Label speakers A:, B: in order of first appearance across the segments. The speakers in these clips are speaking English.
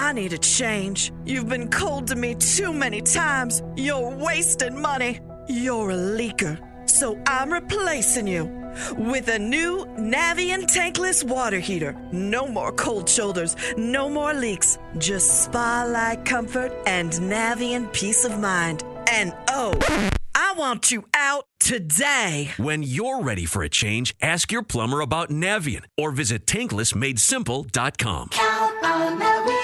A: I need a change. You've been cold to me too many times. You're wasting money. You're a leaker. So I'm replacing you with a new Navien tankless water heater. No more cold shoulders, no more leaks. Just spa-like comfort and Navien peace of mind. And oh, I want you out today.
B: When you're ready for a change, ask your plumber about Navien or visit tanklessmadesimple.com.
C: Count on Navien.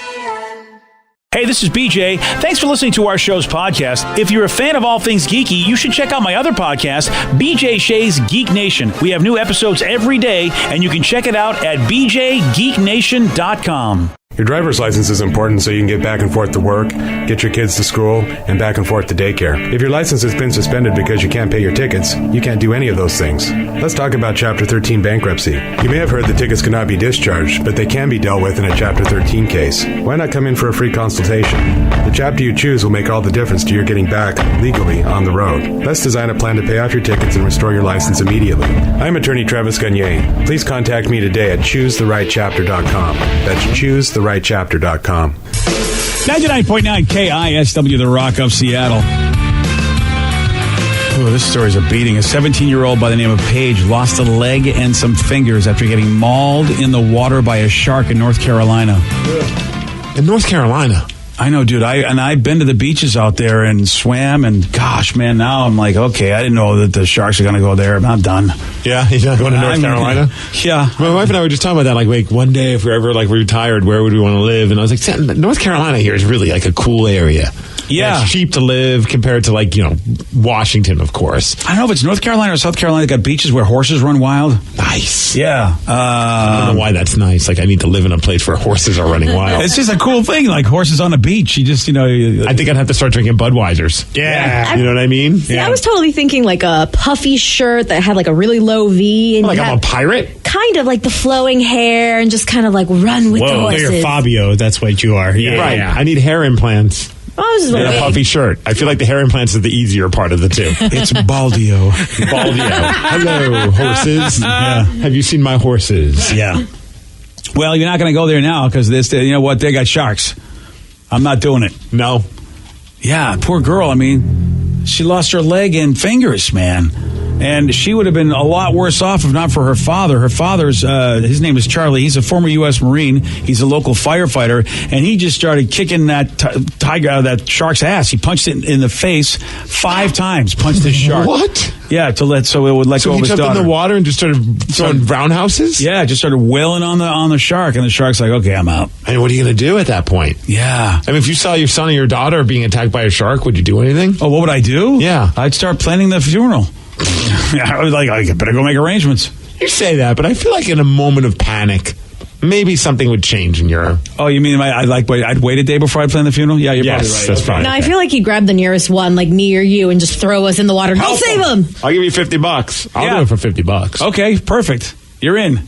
D: Hey, this is BJ. Thanks for listening to our show's podcast. If you're a fan of all things geeky, you should check out my other podcast, BJ Shea's Geek Nation. We have new episodes every day, and you can check it out at bjgeeknation.com.
E: Your driver's license is important so you can get back and forth to work, get your kids to school, and back and forth to daycare. If your license has been suspended because you can't pay your tickets, you can't do any of those things. Let's talk about Chapter 13 bankruptcy. You may have heard that tickets cannot be discharged, but they can be dealt with in a Chapter 13 case. Why not come in for a free consultation? The chapter you choose will make all the difference to your getting back legally on the road. Let's design a plan to pay off your tickets and restore your license immediately. I'm attorney Travis Gagne. Please contact me today at choosetherightchapter.com. That's choosetherightchapter.com.
D: 99.9 KISW, the Rock of Seattle. Oh, this story's a beating. A 17-year-old by the name of Paige lost a leg and some fingers after getting mauled in the water by a shark in North Carolina.
F: In North Carolina?
D: I know, dude. I've been to the beaches out there and swam, and gosh, man, now I'm like, okay, I didn't know that the sharks are going to go there. I'm not done.
F: Yeah, you're not going to North Carolina?
D: Yeah.
F: My wife and I were just talking about that, like one day if we're ever like retired, where would we want to live? And I was like, North Carolina here is really like a cool area.
D: Yeah.
F: It's cheap to live compared to like, Washington, of course.
D: I don't know if it's North Carolina or South Carolina. They got beaches where horses run wild.
F: Nice.
D: Yeah.
F: I don't know why that's nice. Like, I need to live in a place where horses are running wild.
D: It's just a cool thing, like horses on a beach. You just,
F: I think I'd have to start drinking Budweisers.
D: Yeah.
F: You know what I mean?
G: See, I was totally thinking like a puffy shirt that had like a really low V. And
F: Like I'm a pirate?
G: Kind of like the flowing hair and just kind of like run with the horses.
H: You're Fabio. That's what you are. Yeah.
F: Right. Yeah. I need hair implants.
G: And
F: a puffy shirt. I feel like the hair implants is the easier part of the two.
D: It's Baldio.
F: Hello, horses. Yeah. Have you seen my horses?
D: Yeah. Well, you're not going to go there now because you know what? They got sharks. I'm not doing it.
F: No.
D: Yeah, poor girl. I mean, she lost her leg and fingers, man. And she would have been a lot worse off if not for her father. Her father's, his name is Charlie. He's a former U.S. Marine. He's a local firefighter. And he just started kicking that that shark's ass. He punched it in the face 5 times, punched this shark.
F: What?
D: Yeah, so it would let go of his daughter.
F: So he jumped in the water and just started throwing roundhouses?
D: Yeah, just started wailing on the shark. And the shark's like, okay, I'm out.
F: And what are you going to do at that point?
D: Yeah.
F: I mean, if you saw your son or your daughter being attacked by a shark, would you do anything?
D: Oh, what would I do?
F: Yeah.
D: I'd start planning the funeral. I was like, I better go make arrangements.
F: You say that, but I feel like in a moment of panic, maybe something would change in your...
D: Oh, you mean I'd wait a day before I plan the funeral? Yeah, you're probably right.
F: That's fine.
G: No, I feel like he'd grab the nearest one, like me or you, and just throw us in the water. Go save him!
F: I'll give you $50. I'll do it for $50.
D: Okay, perfect. You're in.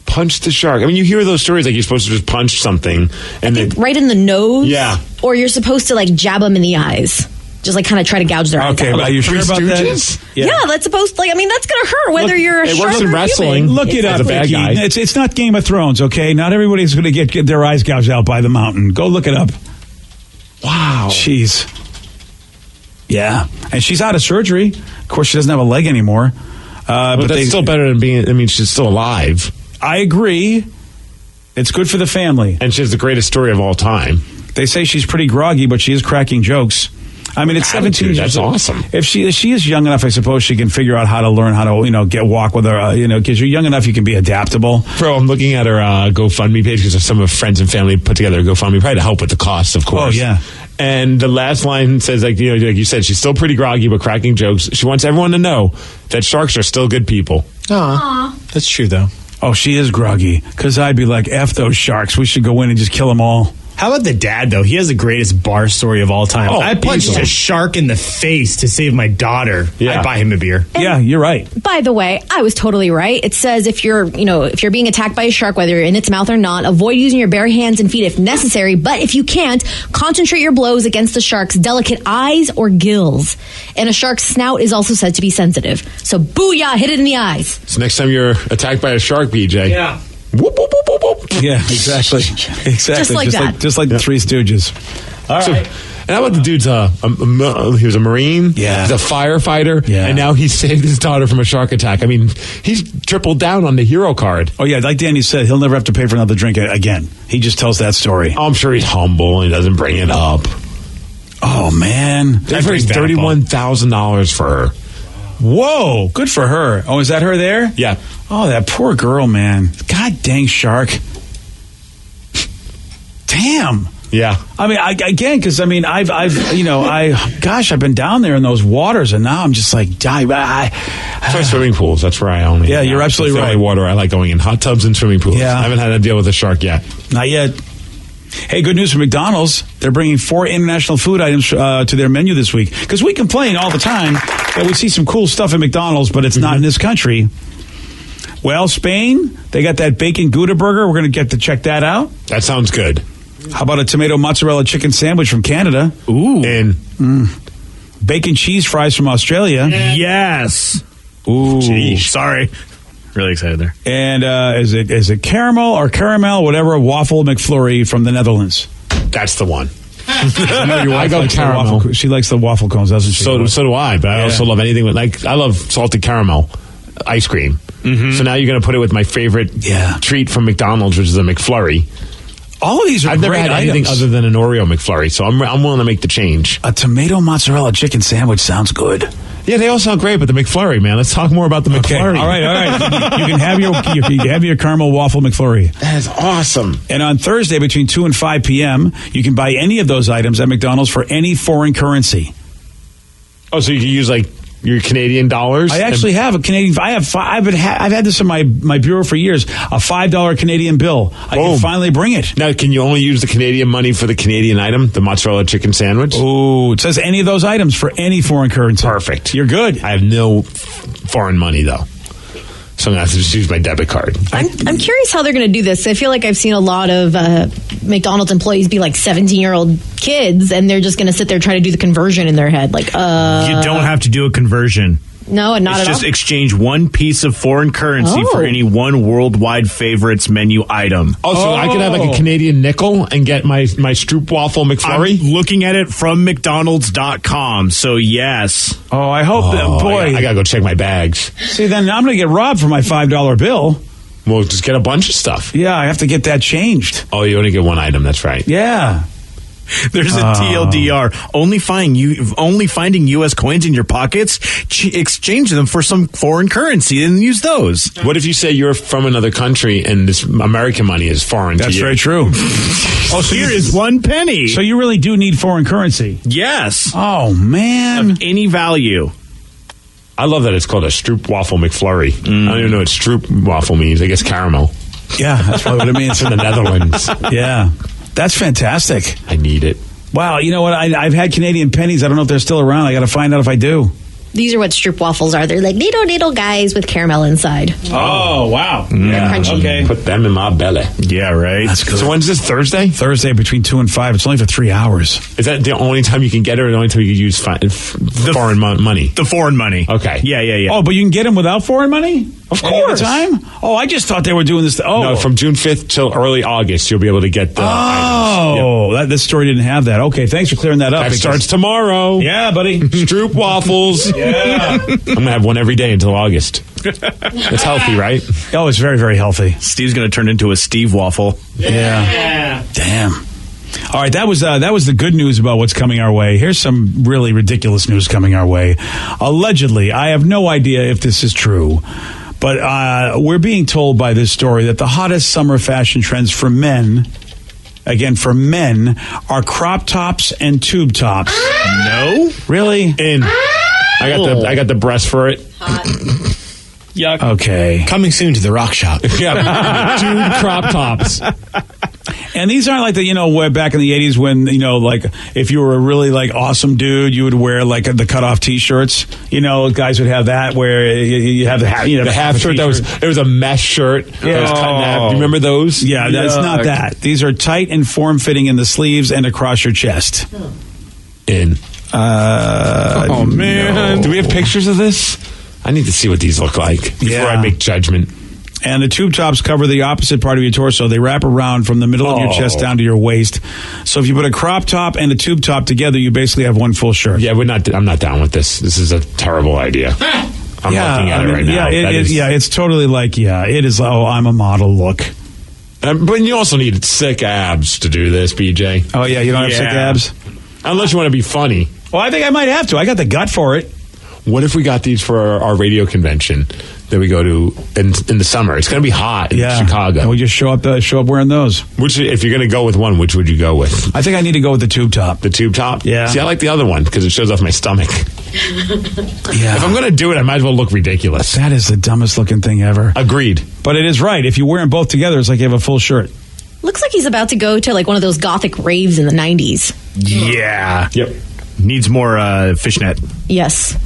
F: Punch the shark. I mean, you hear those stories like you're supposed to just punch something and then
G: right in the nose.
F: Yeah.
G: Or you're supposed to like jab them in the eyes. Just like kind of try to gouge their eyes out.
D: Okay, are you sure about that?
G: Yeah, that's supposed to, that's going to hurt whether you're a shark or
F: It works in wrestling.
D: Look it up,
F: a bad guy.
D: It's not Game of Thrones, okay? Not everybody's going to get their eyes gouged out by the mountain. Go look it up.
F: Wow.
D: Jeez. Yeah. And she's out of surgery. Of course, she doesn't have a leg anymore.
F: But that's still better than being, she's still alive.
D: I agree. It's good for the family.
F: And she has the greatest story of all time.
D: They say she's pretty groggy, but she is cracking jokes. I mean, it's 17 years
F: That's
D: old.
F: awesome.
D: If she is young enough, I suppose she can figure out how to learn how to, walk with her, because you're young enough, you can be adaptable.
F: Bro, I'm looking at her GoFundMe page because some of her friends and family put together a GoFundMe, probably to help with the costs, of course.
D: Oh, yeah.
F: And the last line says, like you said, she's still pretty groggy, but cracking jokes. She wants everyone to know that sharks are still good people.
H: Aww. That's true, though.
D: Oh, she is groggy. Because I'd be like, F those sharks. We should go in and just kill them all.
H: How about the dad, though? He has the greatest bar story of all time.
F: Oh,
H: I punched a shark in the face to save my daughter.
F: Yeah.
H: I'd buy him a beer.
D: Yeah, you're right.
G: By the way, I was totally right. It says if you're being attacked by a shark, whether you're in its mouth or not, avoid using your bare hands and feet if necessary. But if you can't, concentrate your blows against the shark's delicate eyes or gills. And a shark's snout is also said to be sensitive. So booyah, hit it in the eyes.
F: So next time you're attacked by a shark, BJ.
H: Yeah.
F: Whoop, whoop, whoop, whoop, whoop.
D: Yeah, exactly. Exactly. Just like the Three Stooges. All right.
F: And how about the dude's he was a Marine,
D: yeah.
F: He's a firefighter,
D: yeah.
F: And now he saved his daughter from a shark attack. I mean, he's tripled down on the hero card.
D: Oh, yeah, like Danny said, he'll never have to pay for another drink again. He just tells that story.
F: I'm sure he's humble and he doesn't bring it up.
D: Oh, man.
F: They raised $31,000 for her.
D: Whoa, good for her. Oh, is that her there?
F: Yeah.
D: Oh, that poor girl, man. God dang shark. Damn.
F: Yeah.
D: I mean, because I've been down there in those waters, and now I'm just like,
F: Swimming pools. That's where I own it.
D: Yeah, you're absolutely right.
F: Water. I like going in hot tubs and swimming pools.
D: Yeah.
F: I haven't had to deal with a shark yet.
D: Not yet. Hey, good news for McDonald's. They're bringing 4 international food items to their menu this week. Because we complain all the time that we see some cool stuff at McDonald's, but it's not in this country. Well, Spain, they got that bacon Gouda burger. We're going to get to check that out.
F: That sounds good.
D: How about a tomato mozzarella chicken sandwich from Canada?
F: Ooh. And
D: bacon cheese fries from Australia.
H: Yes.
D: Ooh.
H: Jeez. Sorry. Really excited there.
D: And is it caramel, whatever, waffle McFlurry from the Netherlands?
F: That's the one.
D: I know your wife
F: I go
D: likes
F: caramel.
D: She likes the waffle cones, doesn't she?
F: So do I, but I also love anything with, I love salted caramel ice cream. Mm-hmm. So now you're going to put it with my favorite treat from McDonald's, which is a McFlurry.
D: All of these are
F: I've never had anything
D: items.
F: other than an Oreo McFlurry, so I'm willing to make the change.
D: A tomato mozzarella chicken sandwich sounds good.
F: Yeah, they all sound great, but the McFlurry, man. Let's talk more about the McFlurry.
D: All right. You can have your caramel waffle McFlurry.
F: That is awesome.
D: And on Thursday between 2 and 5 p.m., you can buy any of those items at McDonald's for any foreign currency.
F: Oh, so you can use like your Canadian dollars?
D: I actually have a Canadian. I've had this in my bureau for years. A $5 Canadian bill. I can finally bring it.
F: Now, can you only use the Canadian money for the Canadian item, the mozzarella chicken sandwich?
D: Oh, it says any of those items for any foreign currency.
F: Perfect.
D: You're good.
F: I have no foreign money though, so I'm gonna have to just use my debit card.
G: I'm curious how they're going to do this. I feel like I've seen a lot of McDonald's employees be like 17-year-old kids, and they're just going to sit there trying to do the conversion in their head. Like,
H: you don't have to do a conversion.
G: No, not
H: it's
G: at all.
H: just exchange one piece of foreign currency for any one worldwide favorites menu item.
F: Oh, so I could have like a Canadian nickel and get my Stroopwafel McFlurry?
H: I'm looking at it from McDonald's.com, so yes.
D: Oh, I hope that, boy.
F: I got to go check my bags.
D: See, then I'm going to get robbed for my $5 bill.
F: Well, just get a bunch of stuff.
D: Yeah, I have to get that changed.
F: Oh, you only get one item. That's right.
D: Yeah.
H: There's a TLDR. Only finding U.S. coins in your pockets, exchange them for some foreign currency and use those.
F: What if you say you're from another country and this American money is foreign to you?
D: That's very true. Oh, so
H: here is 1 penny.
D: So you really do need foreign currency?
H: Yes.
D: Oh, man.
H: Of any value.
F: I love that it's called a Stroopwafel McFlurry. I don't even know what Stroopwafel means. I guess caramel.
D: Yeah, that's probably what it means.
F: It's in the Netherlands.
D: Yeah. That's fantastic.
F: I need it.
D: Wow, you know what? I've had Canadian pennies. I don't know if they're still around. I got to find out if I do.
G: These are what Stroop waffles are. They're like little guys with caramel inside.
D: Oh, wow.
G: Yeah. Crunchy.
D: Okay.
F: Put them in my belly.
H: Yeah, right.
D: That's good.
F: So when's this, Thursday?
D: Thursday between 2 and 5. It's only for 3 hours.
F: Is that the only time you can get it or the only time you can use foreign money?
H: The foreign money.
F: Okay.
H: Yeah.
D: Oh, but you can get them without foreign money?
F: Of course.
D: Time? Oh, I just thought they were doing this.
F: No, from June 5th till early August, you'll be able to get the items.
D: Oh, this story didn't have that. Okay, thanks for clearing that up.
F: That starts tomorrow.
D: Yeah, buddy.
F: Stroop waffles.
D: Yeah.
F: I'm going to have one every day until August. It's healthy, right?
D: Oh, it's very, very healthy.
H: Steve's going to turn into a Steve waffle.
D: Yeah. Damn. All right, that was the good news about what's coming our way. Here's some really ridiculous news coming our way. Allegedly, I have no idea if this is true, but we're being told by this story that the hottest summer fashion trends for men, again for men, are crop tops and tube tops.
H: No?
D: Really?
F: In. I got the breast for it.
H: Yuck.
D: Okay.
I: Coming soon to the Rock Shop.
F: Yeah, dude, crop tops.
D: And these aren't like where back in the 80s when, like if you were a really like awesome dude, you would wear like the cutoff t-shirts. Guys would have that where you have the
F: half shirt it was a mesh shirt.
D: Yeah.
F: That was cut in half. Do you remember those?
D: Yeah, that's not that. These are tight and form-fitting in the sleeves and across your chest.
F: In.
D: Oh, man.
F: No. Do we have pictures of this? I need to see what these look like before I make judgment.
D: And the tube tops cover the opposite part of your torso. They wrap around from the middle of your chest down to your waist. So if you put a crop top and a tube top together, you basically have one full shirt.
F: Yeah, I'm not down with this. This is a terrible idea. I'm looking at it right now.
D: It's totally like, it is, I'm a model look.
F: But you also need sick abs to do this, BJ.
D: Oh, yeah, you don't have sick abs?
F: Unless you want to be funny.
D: Well, I think I might have to. I got the gut for it.
F: What if we got these for our radio convention that we go to in the summer? It's going to be hot in Chicago.
D: And we just show up wearing those.
F: Which, if you're going to go with one, which would you go with?
D: I think I need to go with the tube top.
F: The tube top?
D: Yeah.
F: See, I like the other one because it shows off my stomach.
D: Yeah.
F: If I'm going to do it, I might as well look ridiculous.
D: That is the dumbest looking thing ever.
F: Agreed.
D: But it is right. If you wear them both together, it's like you have a full shirt.
G: Looks like he's about to go to like one of those gothic raves in the 90s.
H: Yeah.
F: Yep.
H: Needs more fishnet.
G: Yes.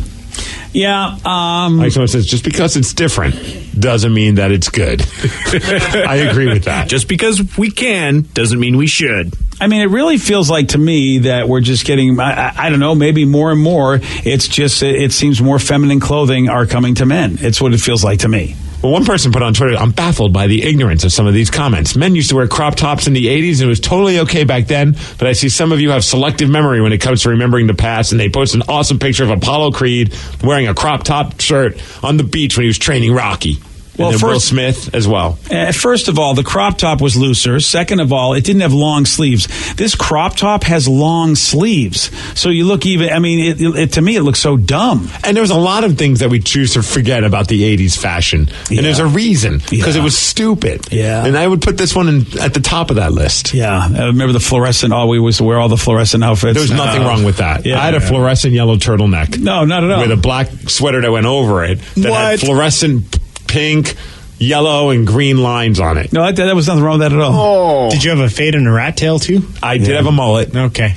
D: Yeah.
F: Like someone says, just because it's different doesn't mean that it's good. I agree with that.
H: Just because we can doesn't mean we should.
D: I mean, it really feels like to me that we're just getting, I don't know, maybe more and more, it's just, it seems more feminine clothing are coming to men. It's what it feels like to me.
F: Well, one person put on Twitter, I'm baffled by the ignorance of some of these comments. Men used to wear crop tops in the 80s, and it was totally okay back then, but I see some of you have selective memory when it comes to remembering the past, and they post an awesome picture of Apollo Creed wearing a crop top shirt on the beach when he was training Rocky.
D: Well,
F: and then Will Smith as well.
D: First of all, the crop top was looser. Second of all, it didn't have long sleeves. This crop top has long sleeves. So you look even, I mean, to me, it looks so dumb.
F: And there's a lot of things that we choose to forget about the 80s fashion. And there's a reason, because it was stupid.
D: Yeah.
F: And I would put this one at the top of that list.
D: Yeah. I remember the fluorescent, we used to wear all the fluorescent outfits.
F: There was nothing wrong with that.
D: Yeah,
F: I had a fluorescent yellow turtleneck.
D: No, not at all.
F: With a black sweater that went over it that had fluorescent pink, yellow, and green lines on it.
D: No, there was nothing wrong with that at all.
H: Oh. Did you have a fade and a rat tail, too?
F: I did have a mullet.
H: Okay.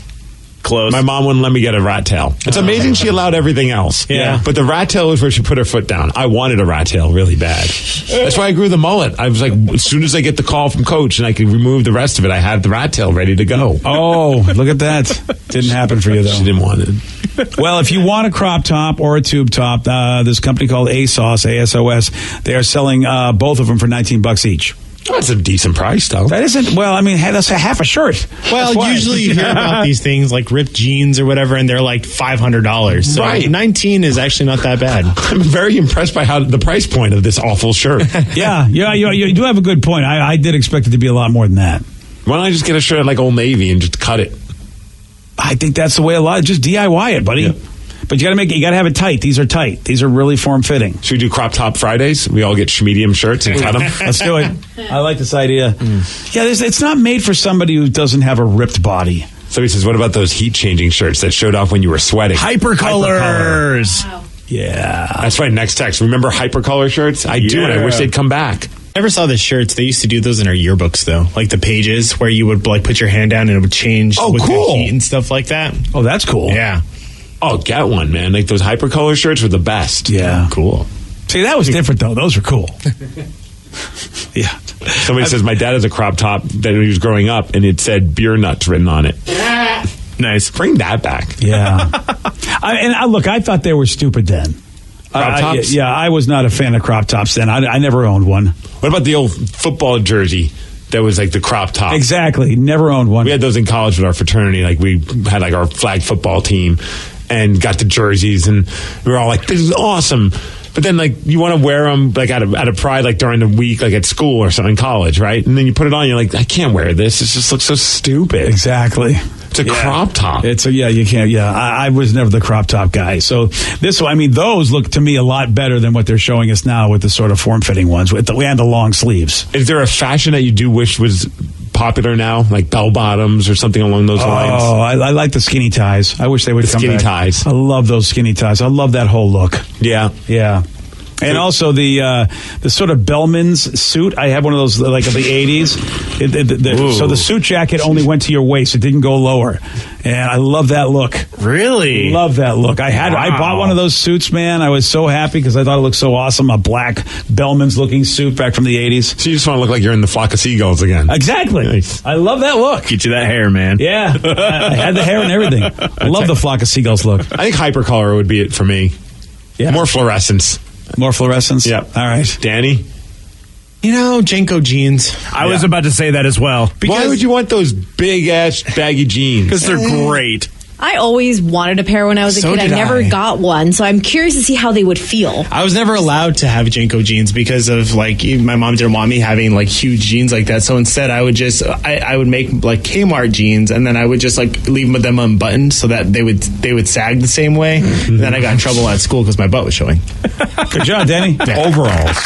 H: Close.
F: My mom wouldn't let me get a rat tail. It's amazing she allowed everything else.
H: Yeah.
F: But the rat tail was where she put her foot down. I wanted a rat tail really bad. That's why I grew the mullet. I was like, as soon as I get the call from Coach and I could remove the rest of it, I had the rat tail ready to go.
D: Oh, look at that. Didn't happen for you, though.
F: She didn't want it.
D: Well, if you want a crop top or a tube top, this company called ASOS, they are selling both of them for $19 each.
F: That's a decent price, though.
D: That isn't, well, I mean, that's a half a shirt.
I: Well, usually you hear about these things like ripped jeans or whatever, and they're like $500. So
F: right.
I: 19 is actually not that bad.
F: I'm very impressed by how the price point of this awful shirt.
D: Yeah, you do have a good point. I did expect it to be a lot more than that.
F: Why don't I just get a shirt at like Old Navy and just cut it?
D: I think that's the way just DIY it, buddy. Yeah. But you got to have it tight. These are tight. These are really form-fitting.
F: Should we do crop top Fridays? We all get medium shirts and cut them.
D: Let's do it. I like this idea. Yeah, it's not made for somebody who doesn't have a ripped body.
F: So he says, what about those heat-changing shirts that showed off when you were sweating?
H: Hypercolors.
G: Wow.
D: Yeah.
F: That's right, next text. Remember hypercolor shirts? I do, and I wish they'd come back.
I: I never saw the shirts. They used to do those in our yearbooks, though. Like the pages where you would like put your hand down and it would change with the heat and stuff like that.
D: Oh, that's cool.
I: Yeah.
F: Oh, get one, man. Like those hypercolor shirts were the best.
D: Yeah.
F: Cool.
D: See, that was different, though. Those were cool. Yeah.
F: Somebody says, my dad has a crop top that when he was growing up, and it said beer nuts written on it.
H: Nice.
F: Bring that back.
D: Yeah. Look, I thought they were stupid then.
F: Crop tops?
D: Yeah, I was not a fan of crop tops then. I never owned one.
F: What about the old football jersey that was like the crop top?
D: Exactly. Never owned one.
F: We had those in college with our fraternity. Like we had like our flag football team and got the jerseys, and we were all like, this is awesome. But then, like, you want to wear them, like, out of pride, like, during the week, like, at school or something, in college, right? And then you put it on, you're like, I can't wear this. It just looks so stupid.
D: Exactly.
F: It's a crop top.
D: You can't. Yeah, I was never the crop top guy. So this one, I mean, those look to me a lot better than what they're showing us now with the sort of form-fitting ones and the long sleeves.
F: Is there a fashion that you do wish was popular now, like bell bottoms or something along those lines?
D: Oh, I like the skinny ties. I wish they would come back.
F: Skinny ties.
D: I love those skinny ties. I love that whole look.
F: Yeah.
D: Yeah. And also the sort of Bellman's suit. I had one of those like of the 80s. So the suit jacket only went to your waist. It didn't go lower. And I love that look.
H: Really?
D: Love that look. I bought one of those suits, man. I was so happy because I thought it looked so awesome. A black Bellman's looking suit back from the 80s.
F: So you just want to look like you're in the flock of seagulls again.
D: Exactly. Nice. I love that look.
H: Get you that hair, man.
D: Yeah. I had the hair and everything. I love the flock of seagulls look.
F: I think hypercolor would be it for me.
D: Yeah.
F: More fluorescence.
D: More fluorescence?
F: Yeah.
D: All right.
F: Danny?
I: Jenko jeans.
H: I was about to say that as well.
F: Why would you want those big-ass baggy jeans?
H: Because they're great.
G: I always wanted a pair when I was a kid. I never got one, so I'm curious to see how they would feel.
I: I was never allowed to have Jenko jeans because of my mom didn't want me having huge jeans like that. So instead, I would just I would make Kmart jeans, and then I would just leave them unbuttoned so that they would sag the same way. And then I got in trouble at school because my butt was showing.
D: Good job, Danny.
F: Overalls.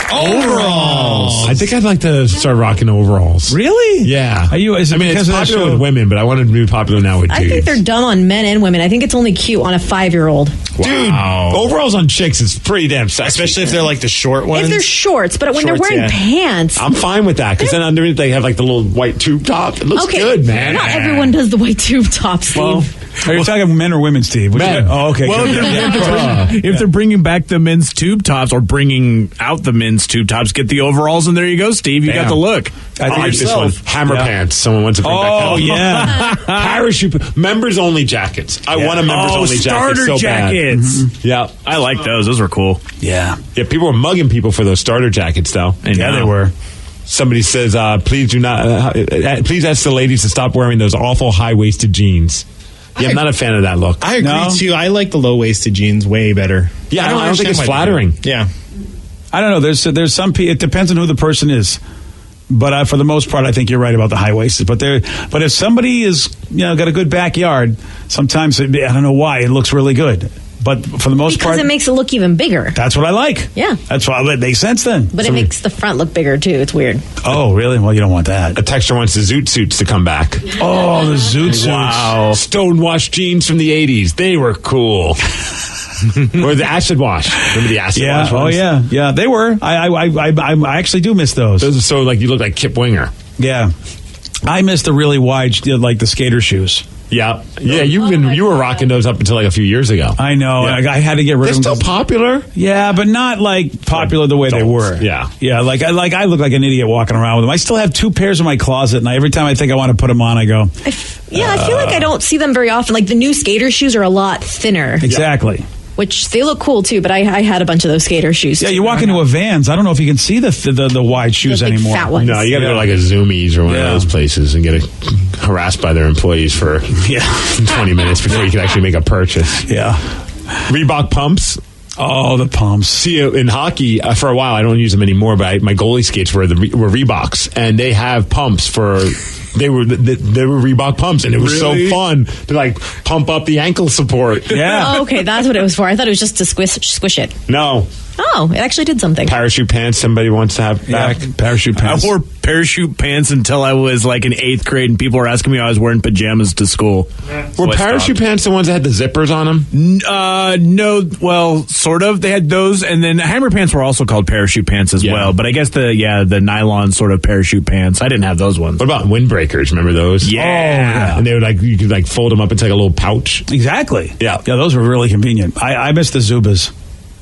F: I think I'd like to start rocking overalls.
D: Really?
F: Yeah.
D: It's
F: popular with women, but I wanted to be popular now with dudes.
G: I think they're dumb on men and women. I think it's only cute on a 5-year-old.
F: Dude, overalls on chicks is pretty damn sexy.
I: Especially if they're the short ones.
G: If they're shorts, but when they're wearing pants.
F: I'm fine with that, because then underneath they have the little white tube top. It looks good, man.
G: Not everyone does the white tube top, Steve.
D: Well, are you talking men or women, Steve?
F: Men.
D: Oh, okay.
H: Well, if they're bringing back the men's tube tops or bringing out the men's tube tops, get the overalls, and there you go, Steve. You got the look.
F: I like this one. Hammer pants. Someone wants to bring back.
D: Oh, yeah.
F: Parachute. Members only jackets. I want a members only jacket so
H: jackets.
F: bad. Yeah.
H: I like those. Those were cool.
D: Yeah.
F: Yeah, people were mugging people for those starter jackets, though.
D: Yeah, they were.
F: Somebody says, please do not, please ask the ladies to stop wearing those awful high-waisted jeans. Yeah, I'm not a fan of that look.
I: I agree, too. I like the low-waisted jeans way better.
F: Yeah, I don't think it's flattering.
I: Yeah.
D: I don't know. There's some people, it depends on who the person is. But for the most part, I think you're right about the high waisted. But if somebody is got a good backyard, sometimes I don't know why it looks really good. But for the most part,
G: because it makes it look even bigger.
D: That's what I like.
G: Yeah,
D: that's why it makes sense then.
G: But it makes the front look bigger too. It's weird.
D: Oh, really? Well, you don't want that.
F: A texter wants the zoot suits to come back.
D: Oh, the zoot suits!
F: Wow, stonewashed jeans from the '80s. They were cool. Or the acid wash. Remember the acid wash ones?
D: Oh, yeah. They were. I actually do miss those.
F: Those are so you look like Kip Winger.
D: Yeah. I miss the really wide, the skater shoes.
F: Yeah. Yeah, you were rocking those up until a few years ago.
D: I know. Yeah. I had to get rid of them.
F: They're still popular.
D: Yeah, but not popular the way they were.
F: Yeah.
D: Yeah, I look like an idiot walking around with them. I still have 2 pairs in my closet, and every time I think I want to put them on, I go.
G: I feel like I don't see them very often. The new skater shoes are a lot thinner.
D: Exactly.
G: Which they look cool too, but I had a bunch of those skater shoes.
D: Yeah, you walk into a Vans. I don't know if you can see the wide shoes anymore.
G: Fat ones.
F: No, you got to go to a Zoomies or one of those places and get harassed by their employees for 20 minutes before you can actually make a purchase.
D: Yeah.
F: Reebok pumps.
D: Oh, the pumps.
F: See, in hockey, for a while, I don't use them anymore, but my goalie skates were Reeboks, and they have pumps for... They were Reebok pumps, and it was so fun to pump up the ankle support.
D: Yeah.
G: Oh, okay, that's what it was for. I thought it was just to squish it.
F: No.
G: Oh, it actually did something.
F: Parachute pants, somebody wants to have back.
D: Parachute pants.
H: I wore parachute pants until I was in 8th grade, and people were asking me why I was wearing pajamas to school.
F: Were parachute pants the ones that had the zippers on them?
H: No, well, sort of. They had those, and then hammer pants were also called parachute pants as well. But I guess the nylon sort of parachute pants. I didn't have those ones.
F: What about windbreakers? Remember those?
H: Yeah.
F: And they would you could fold them up into a little pouch.
D: Exactly.
F: Yeah.
D: Yeah, those were really convenient. I miss the Zubas.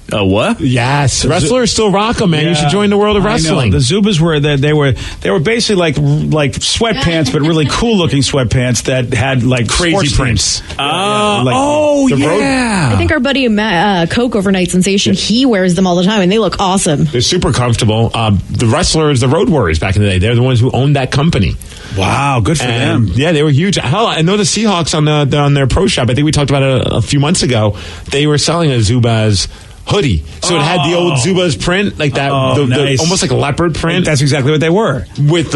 H: What?
F: Yes, wrestlers still rock them, man.
D: Yeah,
F: you should join the world of wrestling.
D: The Zubas were they were basically like sweatpants, but really cool looking sweatpants that had
F: crazy prints.
G: I think our buddy Coke Overnight Sensation, he wears them all the time, and they look awesome.
F: They're super comfortable. The wrestlers, the Road Warriors back in the day, they're the ones who owned that company.
D: Wow, good for them.
F: Yeah, they were huge. Hell, I know the Seahawks on their pro shop. I think we talked about it a few months ago. They were selling a Zubaz hoodie. So it had the old Zubaz print, like that,
D: nice.
F: Almost like a leopard print.
D: That's exactly what they were.
F: With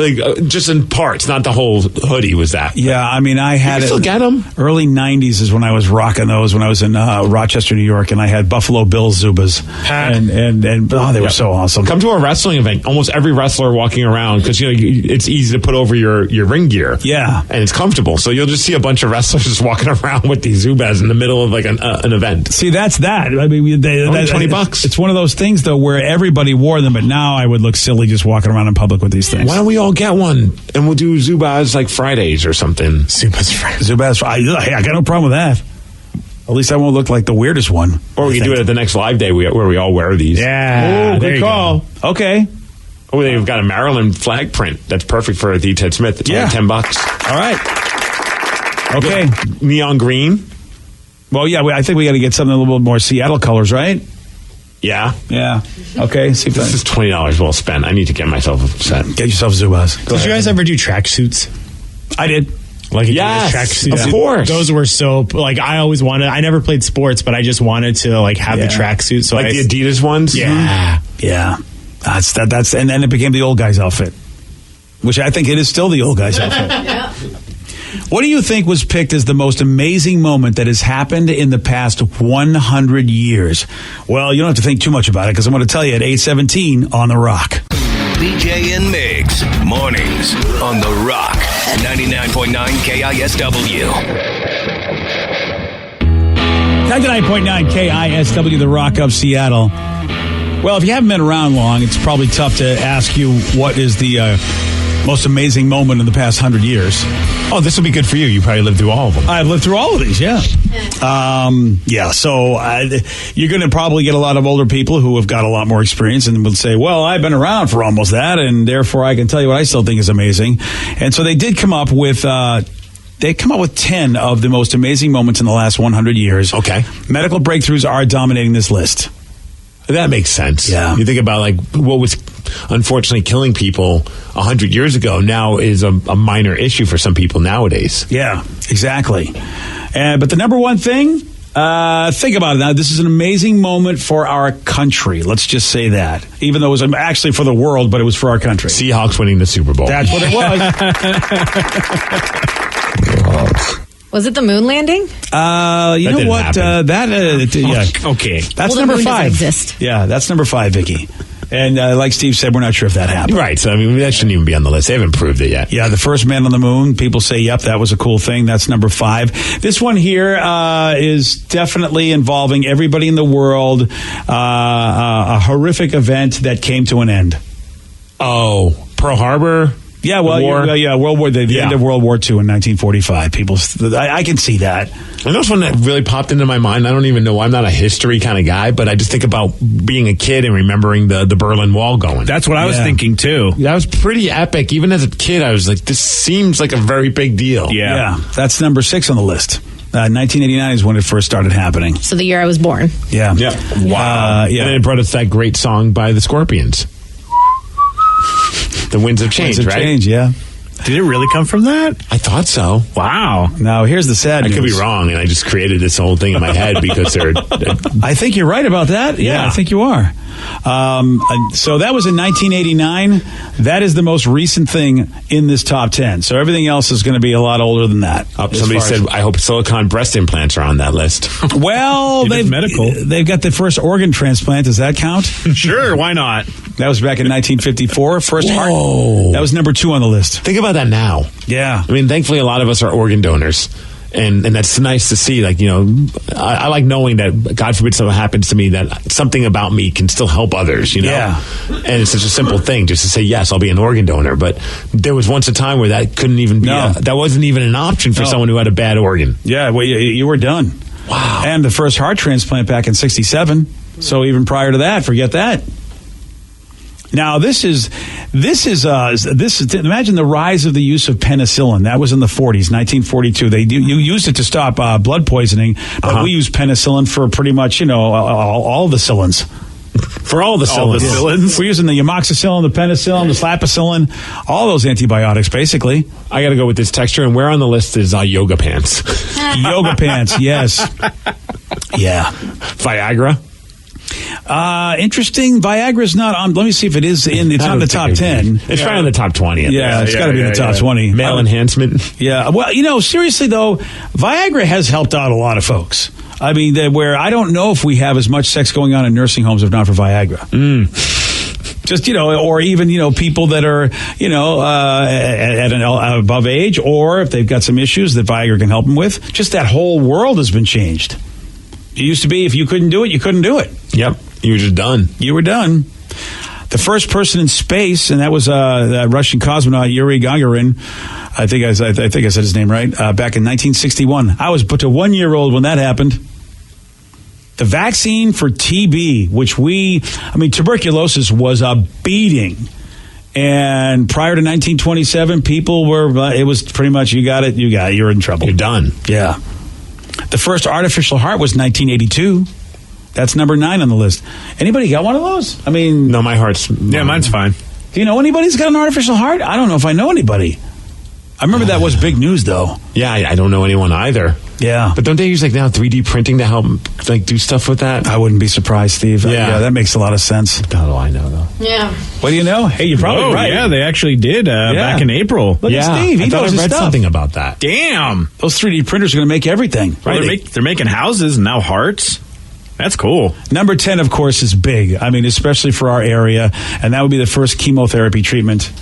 F: just in parts, not the whole hoodie was that.
D: Yeah, I mean, I had
F: you still get them.
D: Early 90s is when I was rocking those when I was in Rochester, New York, and I had Buffalo Bills Zubaz. And they were so awesome.
F: Come to a wrestling event. Almost every wrestler walking around, because it's easy to put over your ring gear.
D: Yeah.
F: And it's comfortable. So you'll just see a bunch of wrestlers just walking around with these Zubaz in the middle of an event.
D: See, that's that. I mean,
F: $20.
D: It's one of those things, though, where everybody wore them, but now I would look silly just walking around in public with these things.
F: Why don't we all get one, and we'll do Zubaz Fridays or something?
D: Zubaz. I got no problem with that. At least I won't look like the weirdest one.
F: Or we can do it at the next live day where we all wear these.
H: Yeah.
D: Ooh, good call. Go. Okay.
F: Oh, they've got a Maryland flag print. That's perfect for the Ted Smith. It's only $10.
D: All right. Okay.
F: Neon green.
D: Well, yeah, I think we got to get something a little bit more Seattle colors, right?
F: Yeah.
D: Yeah. Okay. See if
F: This is $20 well spent. I need to get myself a set.
D: Get yourself a Zubaz.
I: Did you guys ever do tracksuits?
D: I did.
I: Like
F: Yes,
I: tracksuits.
F: of course.
I: Those were so like I always wanted. I never played sports, but I just wanted to like have the tracksuit. So
F: Like the Adidas ones?
I: Yeah.
D: Yeah. That's and then it became the old guy's outfit, which I think it is still the old guy's outfit. What do you think was picked as the most amazing moment that has happened in the past 100 years? Well, you don't have to think too much about it because I'm going to tell you at 8:17 on The Rock.
J: BJ and Migs, mornings on The Rock, 99.9 KISW.
D: 99.9 KISW, The Rock of Seattle. Well, if you haven't been around long, it's probably tough to ask you what is the most amazing moment in the past 100 years.
F: Oh, this will be good for you. You probably lived through all of them.
D: I've lived through all of these, yeah. So you're going to probably get a lot of older people who have got a lot more experience and will say, well, I've been around for almost that, and therefore I can tell you what I still think is amazing. And so they did come up with... They come up with 10 of the most amazing moments in the last 100 years.
F: Okay.
D: Medical breakthroughs are dominating this list.
F: That makes sense.
D: Yeah.
F: You think about like what was unfortunately killing people 100 years ago now is a minor issue for some people nowadays.
D: Yeah, exactly. But the number one thing, think about it now. This is an amazing moment for our country. Let's just say that. Even though it was actually for the world, but it was for our country.
F: Seahawks winning the Super Bowl.
D: That's what it was.
G: Was it the moon landing?
D: You know what?
F: Happen.
D: Okay. That's
G: Well, the
D: number
G: moon doesn't
D: 5.
G: exist.
D: Yeah, that's number 5, Vicky. And like Steve said, we're not sure if that happened.
F: Right. So, I mean, that shouldn't even be on the list. They haven't proved it yet.
D: Yeah, the first man on the moon. People say, yep, that was a cool thing. That's number 5. This one here is definitely involving everybody in the world. A horrific event that came to an end.
F: Oh, Pearl Harbor?
D: Yeah, well, World War, the end of World War II in 1945. I can see that.
F: And that's one that really popped into my mind. I don't even know. I'm not a history kind of guy, but I just think about being a kid and remembering the Berlin Wall going.
H: That's what I was thinking, too.
F: That was pretty epic. Even as a kid, I was like, this seems like a very big deal.
D: Yeah. That's number 6 on the list. 1989 is when it first started happening.
G: So the year I was born.
D: Yeah.
F: Wow.
D: Yeah.
F: And it brought us that great song by the Scorpions. The Winds of Change, right?
D: Change, yeah.
H: Did it really come from that?
F: I thought so.
H: Wow.
D: Now, here's the sad news.
F: I could be wrong, and I just created this whole thing in my head because they're...
D: I think you're right about that. Yeah. I think you are. So that was in 1989. That is the most recent thing in this top 10. So everything else is going to be a lot older than that.
F: Somebody said, I hope silicone breast implants are on that list.
D: Well, they've got the first organ transplant. Does that count?
H: Sure, why not?
D: That was back in 1954. First heart. That was number 2 on the list.
F: Think about that now.
D: Yeah.
F: I mean, thankfully, a lot of us are organ donors. And that's nice to see. Like, I like knowing that, God forbid something happens to me, that something about me can still help others, Yeah. And it's such a simple thing just to say, yes, I'll be an organ donor. But there was once a time where that couldn't even be, that wasn't even an option for someone who had a bad organ.
D: Yeah, well, you were done.
F: Wow.
D: And the first heart transplant back in 1967. So even prior to that, forget that. Now, this is imagine the rise of the use of penicillin. That was in the 40s, 1942. You used it to stop blood poisoning, but we use penicillin for pretty much, all the cillins. For all the cillins. We're using the amoxicillin, the penicillin, the slapicillin, all those antibiotics, basically.
F: I got to go with this texture, and where on the list is yoga pants?
D: Yoga pants, yes. Yeah.
F: Viagra?
D: Interesting. Viagra's not on. Let me see if it is in. It's not in the top 10.
F: It's probably in the top 20.
D: Yeah, it's got to be in the top 20.
F: Male enhancement.
D: Yeah. Well, seriously though, Viagra has helped out a lot of folks. I mean, where I don't know if we have as much sex going on in nursing homes if not for Viagra. Just, or even, people that are, at an above age, or if they've got some issues that Viagra can help them with. Just that whole world has been changed. It used to be if you couldn't do it, you couldn't do it.
F: Yep. You were just done.
D: You were done. The first person in space, and that was the Russian cosmonaut Yuri Gagarin. I think I said his name right. Back in 1961. I was but a 1-year-old when that happened. The vaccine for TB, which tuberculosis was a beating. And prior to 1927, people were, it was pretty much, you got it, you're in trouble.
F: You're done.
D: Yeah. The first artificial heart was 1982. That's number 9 on the list. Anybody got one of those? I mean,
F: No, my heart's...
H: Yeah, mine's fine.
D: do you know anybody who's got an artificial heart? I don't know if I know anybody. I remember that was big news, though.
F: Yeah, I don't know anyone either.
D: Yeah.
F: But don't they use, like, now 3D printing to help, like, do stuff with that?
D: I wouldn't be surprised, Steve.
F: Yeah.
D: That makes a lot of sense.
F: How do I know, though?
G: Yeah.
D: What do you know? Hey, you're probably right.
H: Yeah, they actually did back in April.
D: Look at Steve. He
F: I thought
D: knows
F: I
D: his
F: read
D: stuff.
F: something about that.
H: Damn.
D: Those 3D printers are going to make everything.
H: Well, they're making houses and now hearts. That's cool.
D: Number 10, of course, is big. I mean, especially for our area. And that would be the first chemotherapy treatment.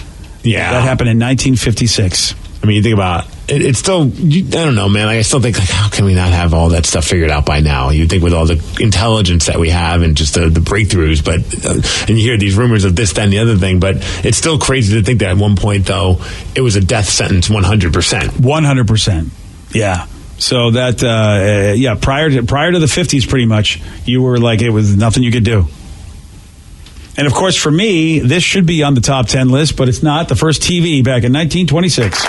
F: Yeah.
D: That happened in 1956.
F: I mean, you think about it's still, I don't know, man. I still think, like, how can we not have all that stuff figured out by now? You'd think with all the intelligence that we have and just the breakthroughs, but, and you hear these rumors of this, that, and the other thing, but it's still crazy to think that at one point, though, it was a death sentence 100%.
D: 100%. Yeah. So that, prior to the 50s, pretty much, you were like, it was nothing you could do. And of course, for me, this should be on the top 10 list, but it's not. The first TV back in 1926.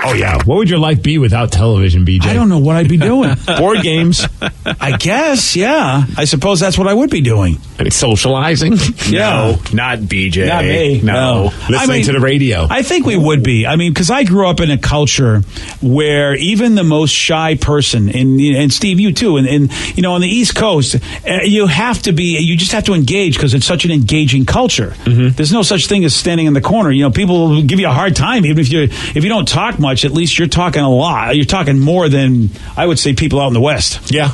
F: Oh, yeah. What would your life be without television, BJ?
D: I don't know what I'd be doing.
F: Board games.
D: I guess, yeah. I suppose that's what I would be doing.
F: And socializing.
D: Yeah.
H: No, not BJ.
D: Not me.
H: No.
F: Listening to the radio.
D: I think we would be. I mean, because I grew up in a culture where even the most shy person, and Steve, you too, and on the East Coast, you just have to engage because it's such an engaging culture. Mm-hmm. There's no such thing as standing in the corner. People will give you a hard time, even if you don't talk much. At least you're talking a lot. You're talking more than, I would say, people out in the West.
F: Yeah.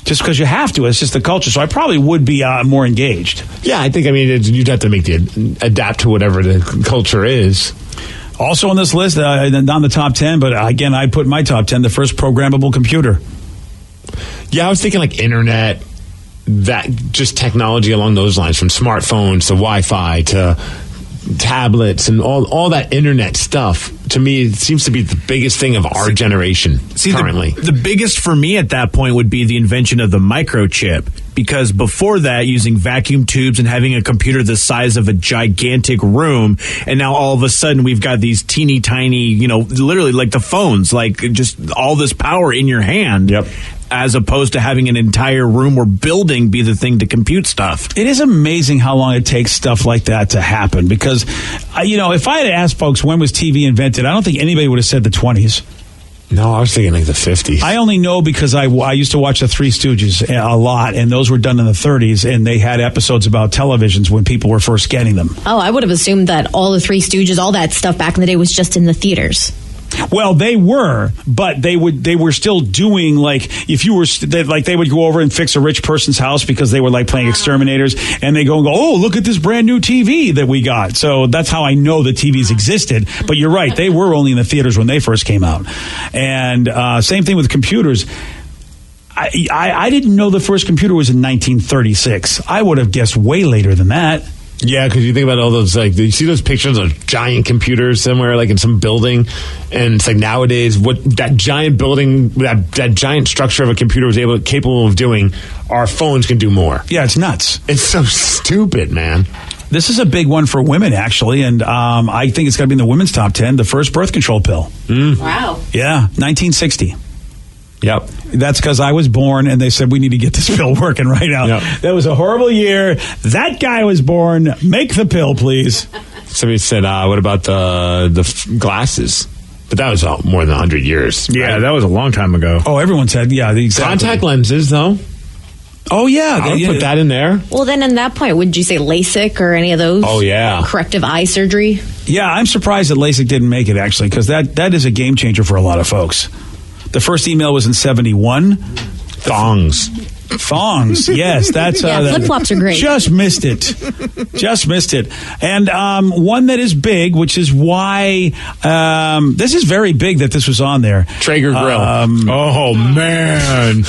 D: Just because you have to. It's just the culture. So I probably would be more engaged.
F: Yeah, I think, you'd have to adapt to whatever the culture is.
D: Also on this list, not the top 10, but again, I put my top 10, the first programmable computer.
F: Yeah, I was thinking like internet, that just technology along those lines, from smartphones to Wi-Fi to tablets and all that internet stuff. To me, it seems to be the biggest thing of our generation currently.
H: The biggest for me at that point would be the invention of the microchip, because before that, using vacuum tubes and having a computer the size of a gigantic room, and now all of a sudden we've got these teeny tiny, literally like the phones, like just all this power in your hand.
F: Yep.
H: As opposed to having an entire room or building be the thing to compute stuff.
D: It is amazing how long it takes stuff like that to happen, because, if I had asked folks when was TV invented, I don't think anybody would have said the 20s.
F: No, I was thinking like the 50s.
D: I only know because I used to watch the Three Stooges a lot, and those were done in the 30s, and they had episodes about televisions when people were first getting them.
G: Oh, I would have assumed that all the Three Stooges, all that stuff back in the day was just in the theaters.
D: Well, they were, but they were still doing, like, if you were, they would go over and fix a rich person's house because they were like playing exterminators, and they go, oh, look at this brand new TV that we got. So that's how I know that TVs existed. But you're right, they were only in the theaters when they first came out. And same thing with computers. I didn't know the first computer was in 1936. I would have guessed way later than that.
F: Yeah, because you think about all those, like, you see those pictures of giant computers somewhere, like in some building, and it's like nowadays, what that giant building, that giant structure of a computer was capable of doing, our phones can do more.
D: Yeah, it's nuts.
F: It's so stupid, man.
D: This is a big one for women, actually, and I think it's got to be in the women's top 10, the first birth control pill.
G: Wow.
D: Yeah, 1960.
F: Yep.
D: That's because I was born, and they said, we need to get this pill working right now.
F: Yep.
D: That was a horrible year. That guy was born. Make the pill, please.
F: Somebody said, what about the glasses? But that was more than 100 years.
H: Yeah,
F: right?
H: that was a long time ago.
D: Oh, everyone said, yeah, exactly.
F: Contact lenses, though.
D: Oh, yeah.
F: I would put that in there.
G: Well, then in that point, would you say LASIK or any of those?
F: Oh, yeah.
G: Corrective eye surgery?
D: Yeah, I'm surprised that LASIK didn't make it, actually, because that is a game changer for a lot of folks. The first email was in 71.
F: Thongs.
D: Yes, that's
G: flip-flops are great.
D: Just missed it. And one that is big, which is why this is very big that this was on there.
F: Traeger grill.
H: Oh man.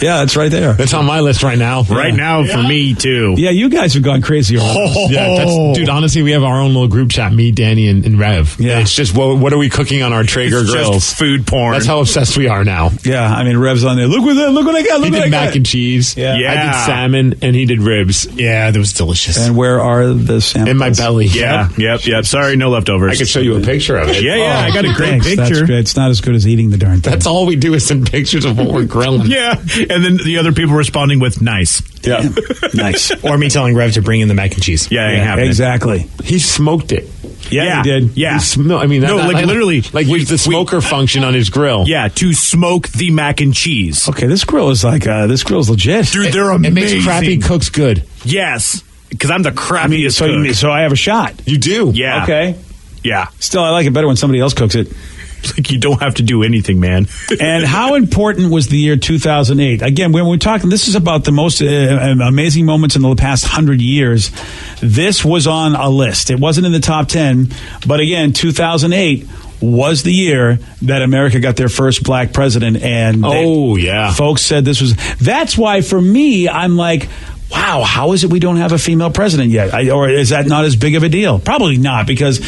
D: Yeah, that's right there.
F: That's on my list right now.
H: Right now for me too.
D: Yeah, you guys have gone crazy.
F: Dude, honestly, we have our own little group chat, me, Danny, and Rev.
D: Yeah.
F: And it's just, what are we cooking on our Traeger grills?
H: Just food porn.
F: That's how obsessed we are now.
D: Yeah, I mean, Rev's on there. Look what I got.
F: He did mac and cheese.
D: Yeah.
F: I did salmon, and he did ribs.
H: Yeah, that was delicious.
D: And where are the samples?
F: In my belly.
H: Yeah, yep. Sorry, no leftovers.
F: I could show you a picture of it.
H: Yeah, I got a great
D: Thanks.
H: picture.
D: That's great. It's not as good as eating the darn thing.
F: That's all we do is send pictures of what we're grilling.
H: Yeah, And then the other people responding with nice.
D: Yeah. Nice.
I: Or me telling Rev to bring in the mac and cheese.
H: Yeah, ain't happening.
D: Exactly.
F: He smoked it.
D: Yeah, he did.
H: Yeah.
F: Literally, used the smoker function on his grill.
H: Yeah, to smoke the mac and cheese.
D: Okay, this grill is this grill's legit.
H: Dude, they're amazing.
F: It makes crappy cooks good.
H: Yes, because I'm the crappiest cook.
D: So I have a shot.
F: You do?
H: Yeah.
D: Okay.
H: Yeah.
D: Still, I like it better when somebody else cooks it.
H: Like, you don't have to do anything, man.
D: And how important was the year 2008? Again, when we're talking, this is about the most amazing moments in the past 100 years. This was on a list. It wasn't in the top 10, but again, 2008 was the year that America got their first black president. And folks said this was. That's why, for me, I'm like, wow, how is it we don't have a female president yet? Or is that not as big of a deal? Probably not, because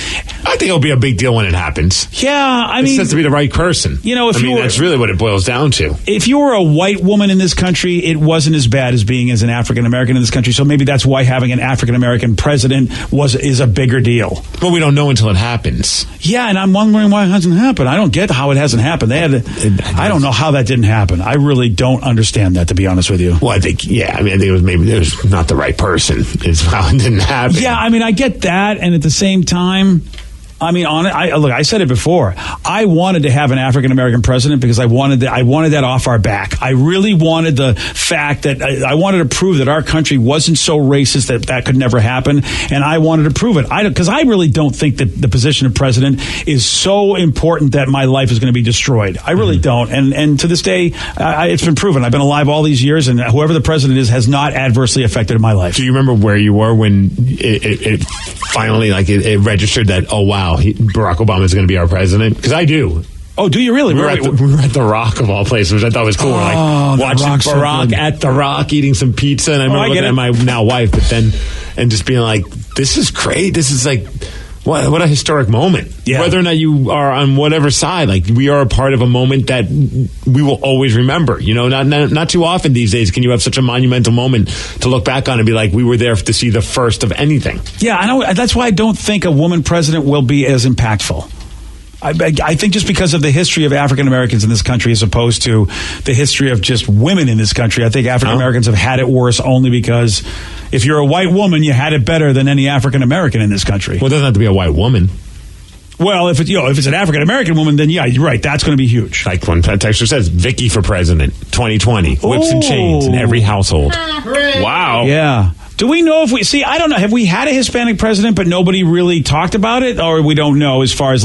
F: I think it'll be a big deal when it happens.
D: Yeah, I mean,
F: it has to be the right person.
D: You know,
F: that's really what it boils down to.
D: If you were a white woman in this country, it wasn't as bad as being as an African American in this country. So maybe that's why having an African American president is a bigger deal.
F: Well, we don't know until it happens.
D: Yeah, and I'm wondering why it hasn't happened. I don't get how it hasn't happened. I don't know how that didn't happen. I really don't understand that, to be honest with you.
F: Well, I think it was maybe. It was not the right person is how it didn't happen.
D: Yeah, I mean, I get that, and at the same time, I mean, I said it before. I wanted to have an African American president because I wanted that off our back. I really wanted the fact that I wanted to prove that our country wasn't so racist that could never happen, and I wanted to prove it. Because I really don't think that the position of president is so important that my life is going to be destroyed. I really don't. And to this day, it's been proven. I've been alive all these years, and whoever the president is has not adversely affected my life.
F: Do you remember where you were when it finally it registered that, oh wow, Barack Obama is going to be our president? Because I do.
D: Oh, do you really?
F: We were at the Rock of all places, which I thought was cool. Watching Barack at the Rock, eating some pizza, and I remember looking at my now wife, and just being like, "This is great. This is like." What a historic moment. Yeah. Whether or not you are on whatever side, we are a part of a moment that we will always remember. You know, not too often these days can you have such a monumental moment to look back on and be like, we were there to see the first of anything.
D: Yeah, I know. That's why I don't think a woman president will be as impactful. I think just because of the history of African Americans in this country as opposed to the history of just women in this country, I think African Americans have had it worse only because if you're a white woman, you had it better than any African American in this country.
F: Well, it doesn't have to be a white woman.
D: Well, if it's an African American woman, then yeah, you're right. That's going to be huge.
F: Like one texter says, Vicky for president, 2020, whips and chains in every household. Wow.
D: Yeah. Do we know I don't know, have we had a Hispanic president, but nobody really talked about it? Or we don't know as far as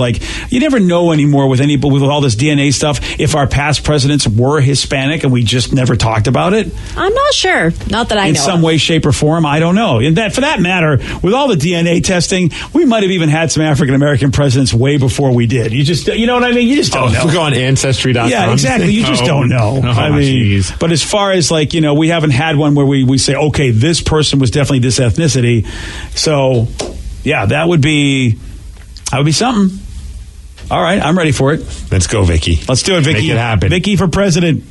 D: you never know anymore with all this DNA stuff, if our past presidents were Hispanic and we just never talked about it?
G: I'm not sure. Not that I know.
D: In some way, shape, or form, I don't know. And that, for that matter, with all the DNA testing, we might have even had some African American presidents way before we did. You know what I mean? You just don't know.
F: If we go on Ancestry.com.
D: Yeah, exactly. You just don't know. But as far as we haven't had one where we say, okay, this person was definitely this ethnicity. So, yeah, that would be something. All right, I'm ready for it.
F: Let's go, Vicky.
D: Let's do it, Vicky.
F: Make it happen.
D: Vicky for president.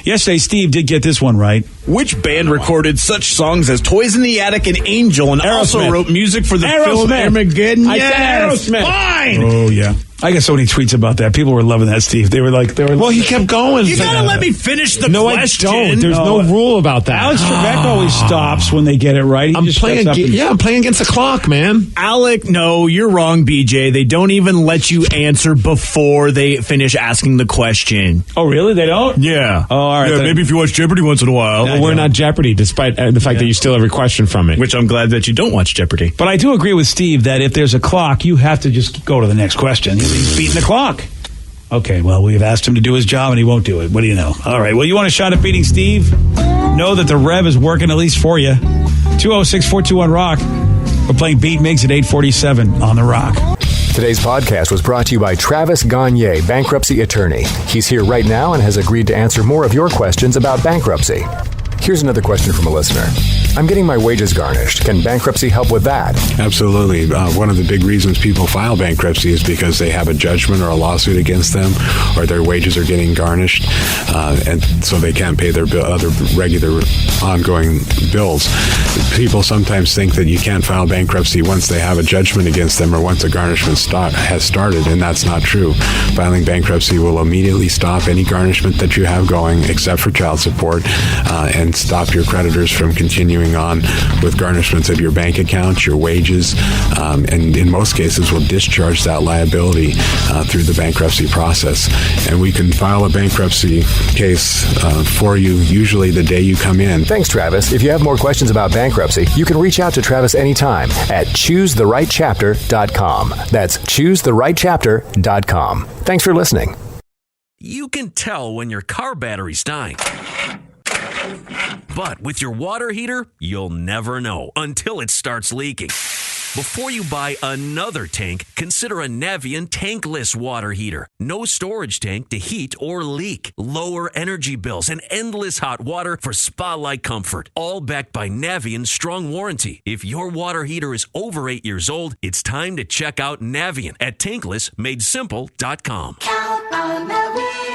D: Yesterday, Steve did get this one right.
H: Which band recorded such songs as Toys in the Attic and Angel and also wrote music for the film Armageddon?
D: I said Aerosmith.
H: Fine.
D: Oh, yeah. I got so many tweets about that. People were loving that, Steve. They were
F: well, he kept going.
H: You gotta let me finish the question.
F: I don't. There's no rule about that.
D: Alex Trebek always stops when they get it right.
F: I'm playing against the clock, man.
H: Alec, no, you're wrong, BJ. They don't even let you answer before they finish asking the question.
D: Oh, really? They don't?
H: Yeah.
D: Oh, all right.
H: Yeah, maybe if you watch Jeopardy once in a while.
F: Well, we're not Jeopardy, despite the fact that you steal every question from it.
H: Which I'm glad that you don't watch Jeopardy.
D: But I do agree with Steve that if there's a clock, you have to just go to the next question. He's beating the clock. Okay, well, we've asked him to do his job, and he won't do it. What do you know? All right, well, you want a shot at beating Steve? Know that the Rev is working at least for you. 206-421-ROCK. We're playing Beat Migs at 8:47 on The Rock.
K: Today's podcast was brought to you by Travis Gagne, bankruptcy attorney. He's here right now and has agreed to answer more of your questions about bankruptcy. Here's another question from a listener. I'm getting my wages garnished. Can bankruptcy help with that?
E: Absolutely. One of the big reasons people file bankruptcy is because they have a judgment or a lawsuit against them, or their wages are getting garnished, and so they can't pay their other regular ongoing bills. People sometimes think that you can't file bankruptcy once they have a judgment against them or once a garnishment has started, and that's not true. Filing bankruptcy will immediately stop any garnishment that you have going, except for child support, and stop your creditors from continuing on with garnishments of your bank account, your wages, and in most cases will discharge that liability through the bankruptcy process. And we can file a bankruptcy case for you usually the day you come in.
K: Thanks, Travis. If you have more questions about bankruptcy, you can reach out to Travis anytime at choosetherightchapter.com. That's choosetherightchapter.com. Thanks for listening.
B: You can tell when your car battery's dying. But with your water heater, you'll never know until it starts leaking. Before you buy another tank, consider a Navien tankless water heater. No storage tank to heat or leak. Lower energy bills and endless hot water for spa-like comfort. All backed by Navien's strong warranty. If your water heater is over 8 years old, it's time to check out Navien at tanklessmadesimple.com.
C: Count on Navien.